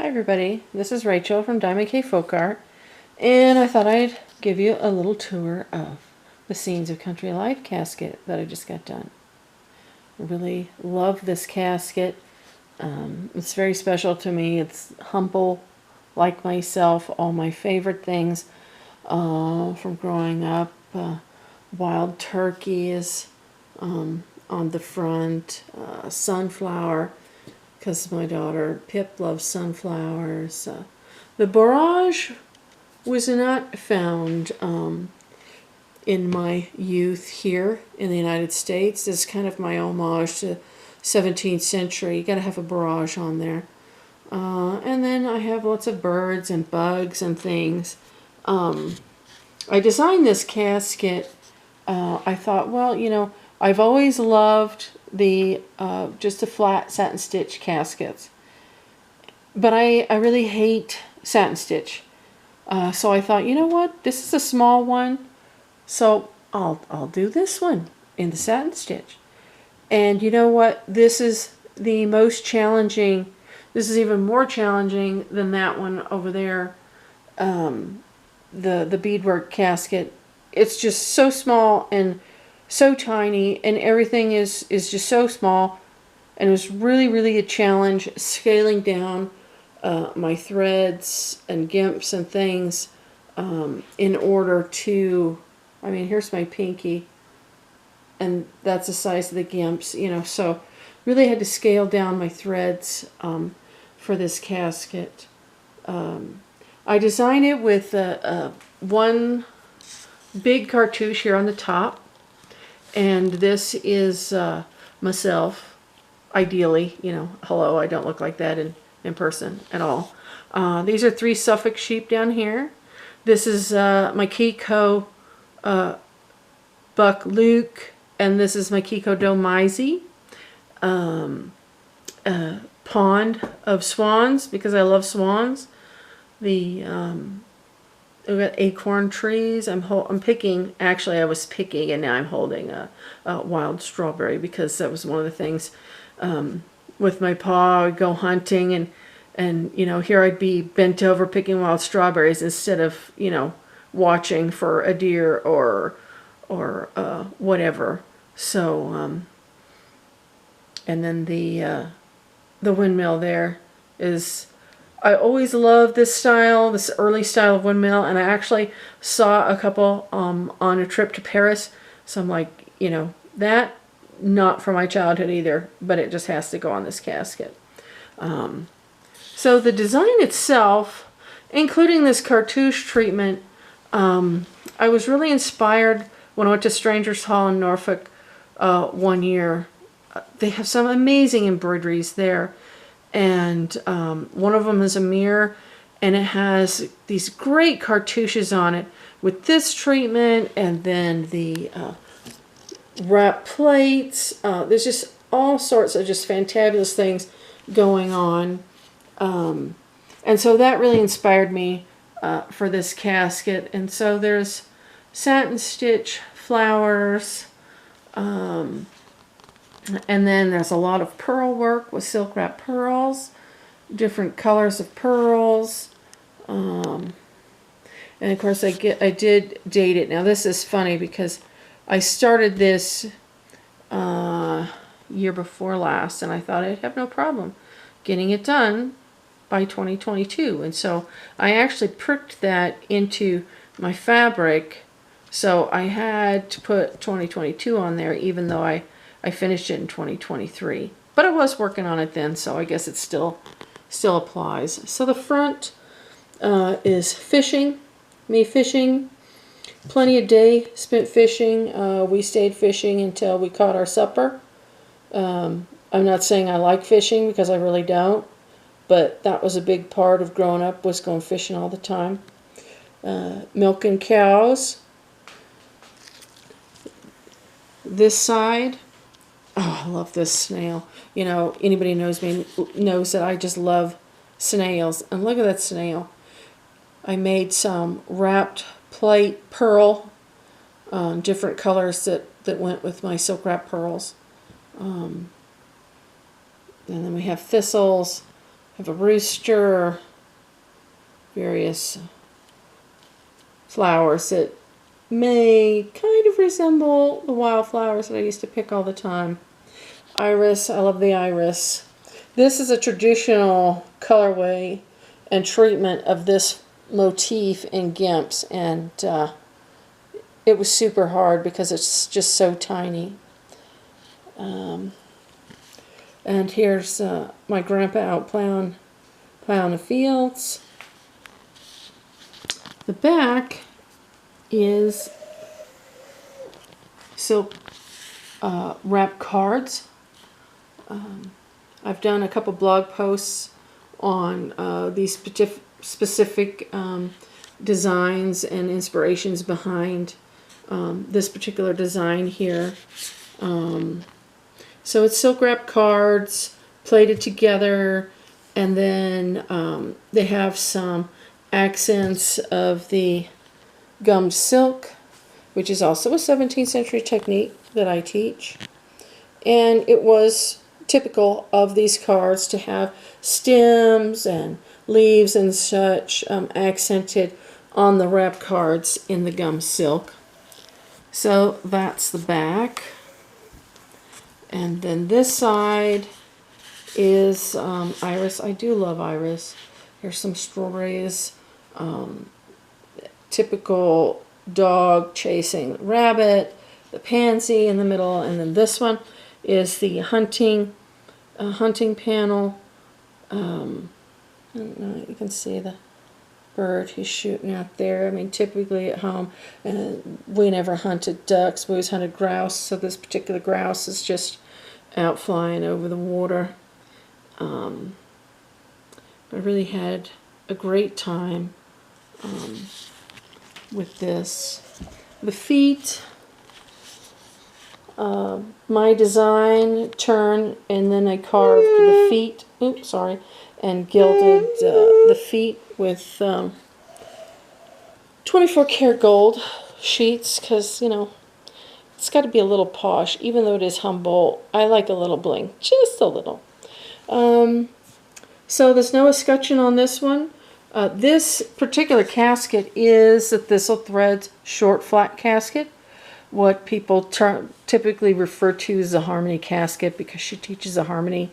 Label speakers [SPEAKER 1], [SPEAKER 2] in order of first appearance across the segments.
[SPEAKER 1] Hi everybody, this is Rachel from Diamond K Folk Art, and I thought I'd give you a little tour of the Scenes of Country Life casket that I just got done. I really love this casket. It's very special to me. It's humble, like myself, all my favorite things from growing up. Wild turkeys on the front, sunflower, because my daughter Pip loves sunflowers. The barrage was not found in my youth here in the United States. It's kind of my homage to 17th century. You got to have a barrage on there. And then I have lots of birds and bugs and things. I designed this casket. I thought, well, you know, I've always loved the just the flat satin stitch caskets, but I really hate satin stitch. So I thought, you know what, this is a small one, so I'll do this one in the satin stitch. And you know what, this is the most challenging. This is even more challenging than that one over there, the beadwork casket. It's just so small and so tiny, and everything is just so small, and it was really a challenge scaling down my threads and gimps and things in order to, I mean, here's my pinky, and that's the size of the gimps, you know, so really had to scale down my threads for this casket. I designed it with one big cartouche here on the top, and this is myself, ideally, you know, hello, I don't look like that in person at all. These are 3 Suffolk sheep down here. This is my Kiko Buck Luke, and this is my Kiko Doe Maisie. Pond of swans, because I love swans. We've got acorn trees. I'm picking, actually I was picking, and now I'm holding a wild strawberry, because that was one of the things with my paw. I would go hunting, and you know, here I'd be bent over picking wild strawberries instead of, you know, watching for a deer or whatever. So and then the windmill there is, I always loved this style, this early style of windmill, and I actually saw a couple on a trip to Paris. So I'm like, you know, that, not from my childhood either, but it just has to go on this casket. So the design itself, including this cartouche treatment, I was really inspired when I went to Strangers Hall in Norfolk one year. They have some amazing embroideries there. And one of them is a mirror, and it has these great cartouches on it with this treatment, and then the wrap plates. There's just all sorts of just fantabulous things going on. And so that really inspired me for this casket. And so there's satin stitch flowers, and then there's a lot of pearl work with silk wrap pearls, different colors of pearls. And of course I did date it. Now this is funny because I started this year before last, and I thought I'd have no problem getting it done by 2022. And so I actually pricked that into my fabric. So I had to put 2022 on there, even though I finished it in 2023, but I was working on it then, so I guess it still applies. So the front is fishing, me fishing, plenty of day spent fishing. We stayed fishing until we caught our supper. I'm not saying I like fishing, because I really don't, but that was a big part of growing up, was going fishing all the time. Milking cows. This side, oh, I love this snail. You know, anybody knows me knows that I just love snails. And look at that snail. I made some wrapped plate pearl, different colors that went with my silk wrap pearls. And then we have thistles, have a rooster, various flowers that may kind of resemble the wildflowers that I used to pick all the time. Iris, I love the iris. This is a traditional colorway and treatment of this motif in gimps, and it was super hard because it's just so tiny. And here's my grandpa out plowing the fields. The back is silk wrap cards. I've done a couple blog posts on these specific designs and inspirations behind this particular design here. So it's silk wrap cards plated together, and then they have some accents of the gummed silk, which is also a 17th century technique that I teach. And it was typical of these cards to have stems and leaves and such accented on the wrap cards in the gum silk. So that's the back. And then this side is iris. I do love iris. Here's some strawberries. Typical dog chasing the rabbit. The pansy in the middle. And then this one is the hunting panel. I don't know, you can see the bird he's shooting out there. I mean, typically at home, we never hunted ducks. We always hunted grouse. So this particular grouse is just out flying over the water. I really had a great time with this. The feet, my design turned, and then I carved the feet. Oops, sorry. And gilded the feet with 24 karat gold sheets, because, you know, it's got to be a little posh, even though it is humble. I like a little bling, just a little. So there's no escutcheon on this one. This particular casket is a thistle thread short flat casket, what people typically refer to as a harmony casket, because she teaches a harmony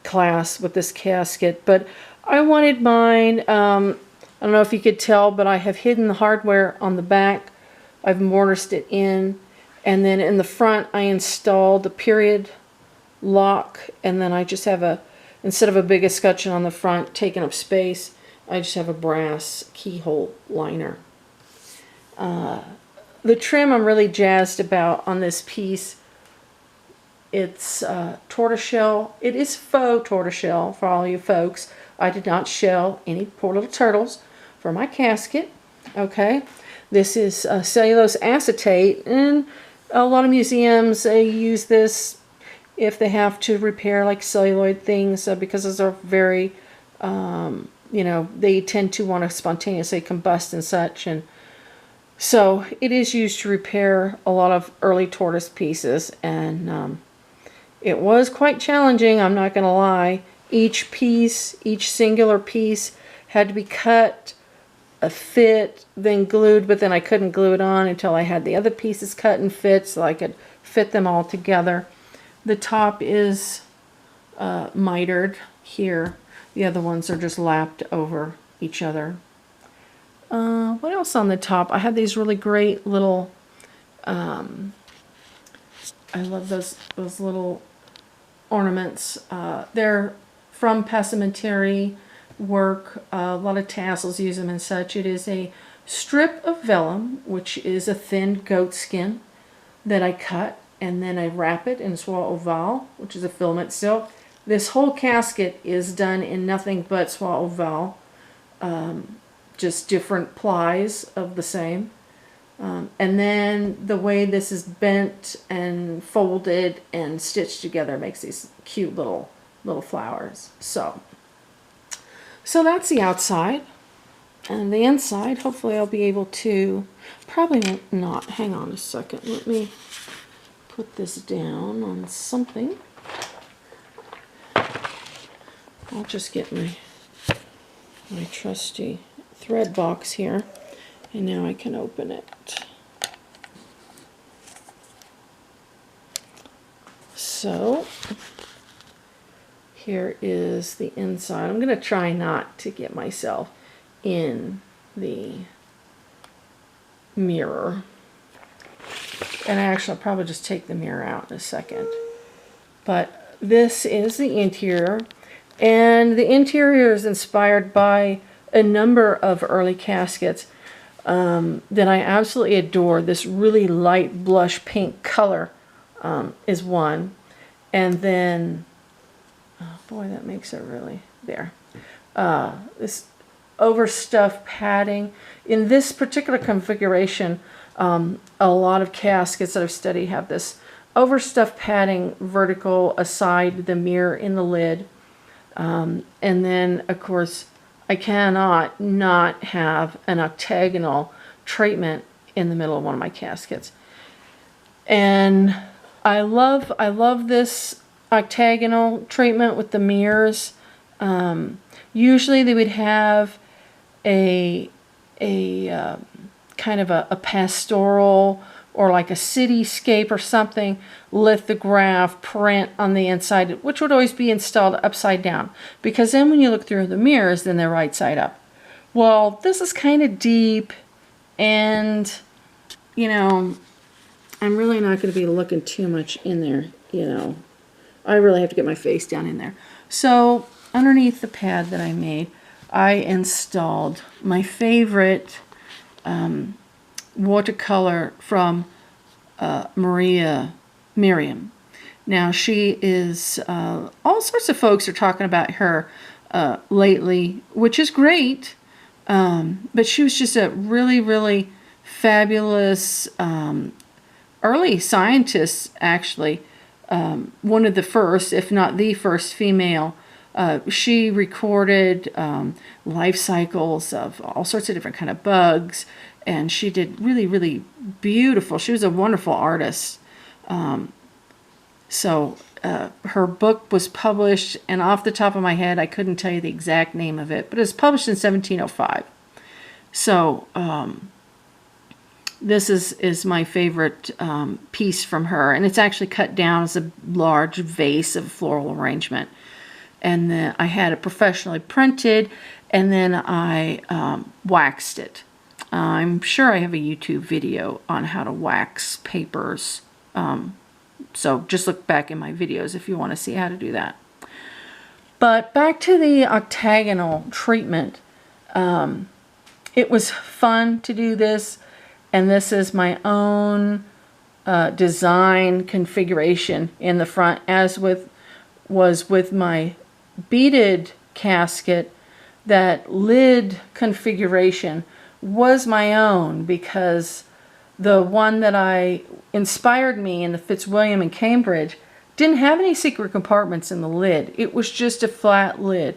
[SPEAKER 1] class with this casket. But I wanted mine, I don't know if you could tell, but I have hidden the hardware on the back. I've mortised it in, and then in the front I installed the period lock, and then I just have a, instead of a big escutcheon on the front taking up space, I just have a brass keyhole liner. The trim I'm really jazzed about on this piece. It's tortoiseshell. It is faux tortoiseshell for all you folks. I did not shell any poor little turtles for my casket. Okay, this is cellulose acetate, and a lot of museums use this if they have to repair like celluloid things, because those are very, you know, they tend to want to spontaneously combust and such, and so it is used to repair a lot of early tortoise pieces, and it was quite challenging, I'm not going to lie. Each piece, each singular piece had to be cut, fit, then glued, but then I couldn't glue it on until I had the other pieces cut and fit so I could fit them all together. The top is mitered here. The other ones are just lapped over each other. What else on the top? I have these really great little, I love those little ornaments. They're from passementerie work. A lot of tassels use them and such. It is a strip of vellum, which is a thin goat skin that I cut, and then I wrap it in soie ovale, which is a filament silk. This whole casket is done in nothing but soie ovale, just different plies of the same. And then the way this is bent and folded and stitched together makes these cute little flowers. So that's the outside. And the inside, hopefully I'll be able to, probably not, hang on a second, let me put this down on something. I'll just get my my trusty thread box here, and now I can open it. So here is the inside. I'm going to try not to get myself in the mirror. And actually, I'll probably just take the mirror out in a second. But this is the interior. And the interior is inspired by a number of early caskets that I absolutely adore. This really light blush pink color is one. And then, oh boy, that makes it really, there. This overstuffed padding. In this particular configuration, a lot of caskets that I've studied have this overstuffed padding vertical aside the mirror in the lid. And then, of course, I cannot not have an octagonal treatment in the middle of one of my caskets. And I love this octagonal treatment with the mirrors. Usually they would have a kind of a pastoral or like a cityscape or something lithograph print on the inside, which would always be installed upside down, because then when you look through the mirrors, then they're right side up. Well, this is kind of deep, and you know, I'm really not going to be looking too much in there, you know. I really have to get my face down in there. So underneath the pad that I made, I installed my favorite watercolor from Miriam. Now she is, all sorts of folks are talking about her lately, which is great, but she was just a really, really fabulous early scientist, actually. One of the first, if not the first female. She recorded life cycles of all sorts of different kind of bugs, and she did really, really beautiful. She was a wonderful artist. So her book was published, and off the top of my head, I couldn't tell you the exact name of it, but it was published in 1705. So this is my favorite piece from her, and it's actually cut down as a large vase of floral arrangement. And then I had it professionally printed, and then I waxed it. I'm sure I have a YouTube video on how to wax papers. So just look back in my videos if you want to see how to do that. But back to the octagonal treatment. It was fun to do this, and this is my own design configuration in the front, as was with my beaded casket. That lid configuration was my own, because the one that inspired me in the Fitzwilliam in Cambridge didn't have any secret compartments in the lid. It was just a flat lid.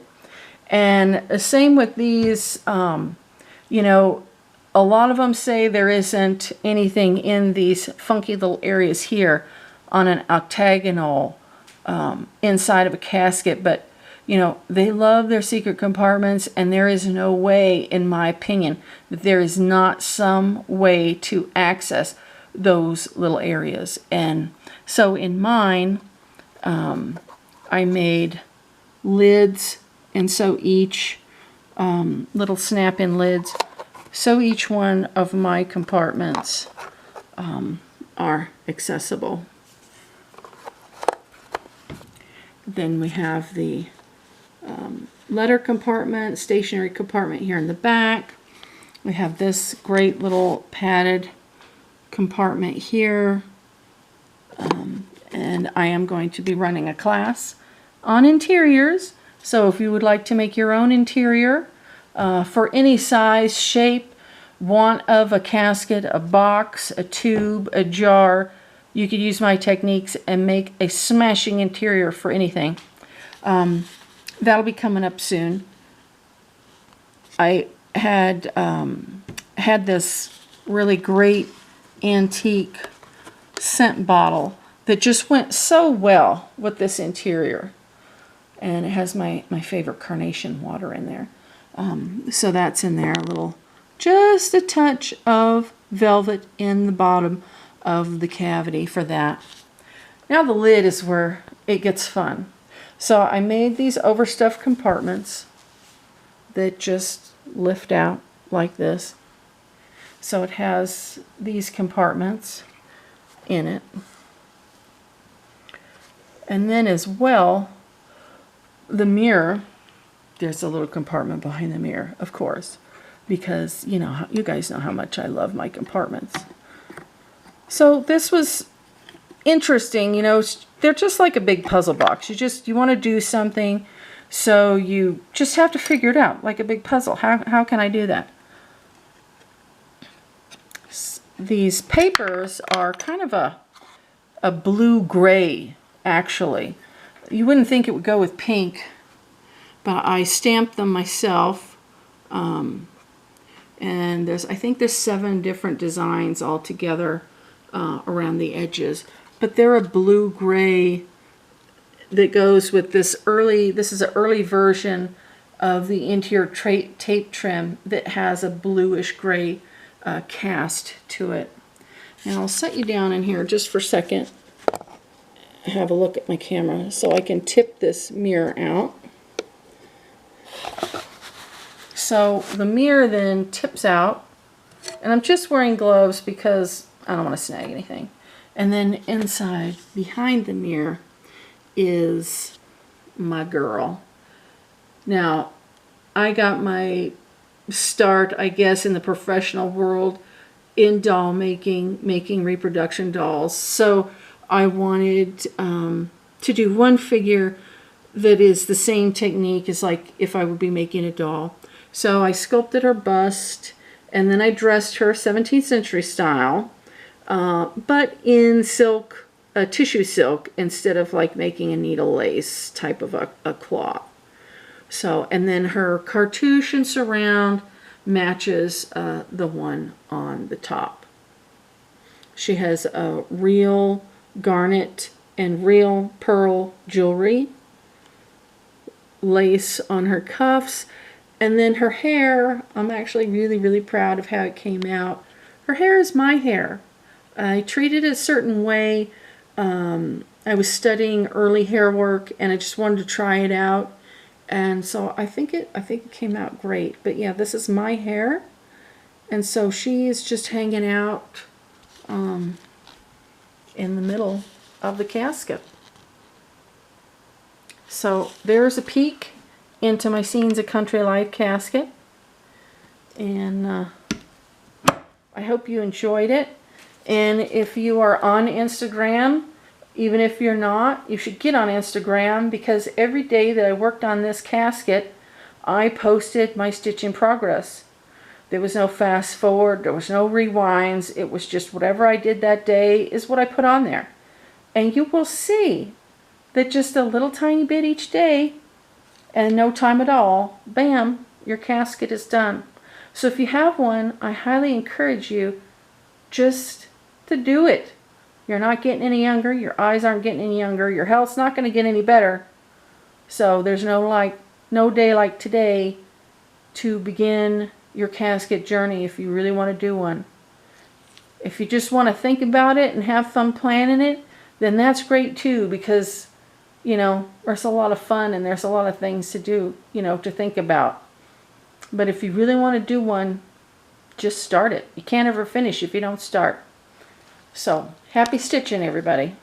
[SPEAKER 1] And the same with these, you know, a lot of them say there isn't anything in these funky little areas here on an octagonal inside of a casket, but you know, they love their secret compartments, and there is no way, in my opinion, that there is not some way to access those little areas. And so in mine, I made lids, and so each little snap-in lids, so each one of my compartments are accessible. Then we have the letter compartment, stationery compartment here in the back. We have this great little padded compartment here. And I am going to be running a class on interiors. So if you would like to make your own interior for any size, shape, want of a casket, a box, a tube, a jar, you could use my techniques and make a smashing interior for anything. That'll be coming up soon. I had this really great antique scent bottle that just went so well with this interior. And it has my favorite carnation water in there. So that's in there, just a touch of velvet in the bottom of the cavity for that. Now the lid is where it gets fun. So I made these overstuffed compartments that just lift out like this. So it has these compartments in it. And then as well, the mirror, there's a little compartment behind the mirror, of course, because you guys know how much I love my compartments. So this was interesting, they're just like a big puzzle box. You want to do something, so you just have to figure it out, like a big puzzle. How can I do that? These papers are kind of a blue-gray, actually. You wouldn't think it would go with pink, but I stamped them myself. And I think there's 7 different designs all together around the edges. But they're a blue-gray that goes with this is an early version of the interior tape trim that has a bluish-gray cast to it. Now I'll set you down in here just for a second. Have a look at my camera so I can tip this mirror out. So the mirror then tips out, and I'm just wearing gloves because I don't want to snag anything. And then inside, behind the mirror, is my girl. Now, I got my start, I guess, in the professional world in doll making reproduction dolls. So I wanted to do one figure that is the same technique as like if I would be making a doll. So I sculpted her bust, and then I dressed her 17th century style, but in silk, tissue silk, instead of like making a needle lace type of a cloth. So, and then her cartouche and surround matches the one on the top. She has a real garnet and real pearl jewelry, lace on her cuffs, and then her hair, I'm actually really, really proud of how it came out. Her hair is my hair. I treated it a certain way. I was studying early hair work, and I just wanted to try it out. And so I think it came out great. But yeah, this is my hair. And so she is just hanging out in the middle of the casket. So there's a peek into my Scenes of Country Life casket. And I hope you enjoyed it. And if you are on Instagram, even if you're not, you should get on Instagram, because every day that I worked on this casket, I posted my stitch in progress. There was no fast forward, there was no rewinds, it was just whatever I did that day is what I put on there. And you will see that just a little tiny bit each day, and no time at all, bam, your casket is done. So if you have one, I highly encourage you just to do it. You're not getting any younger, your eyes aren't getting any younger, your health's not going to get any better. So there's no day like today to begin your casket journey if you really want to do one. If you just want to think about it and have fun planning it, then that's great too, because there's a lot of fun and there's a lot of things to do, to think about. But if you really want to do one, just start it. You can't ever finish if you don't start. So, happy stitching, everybody.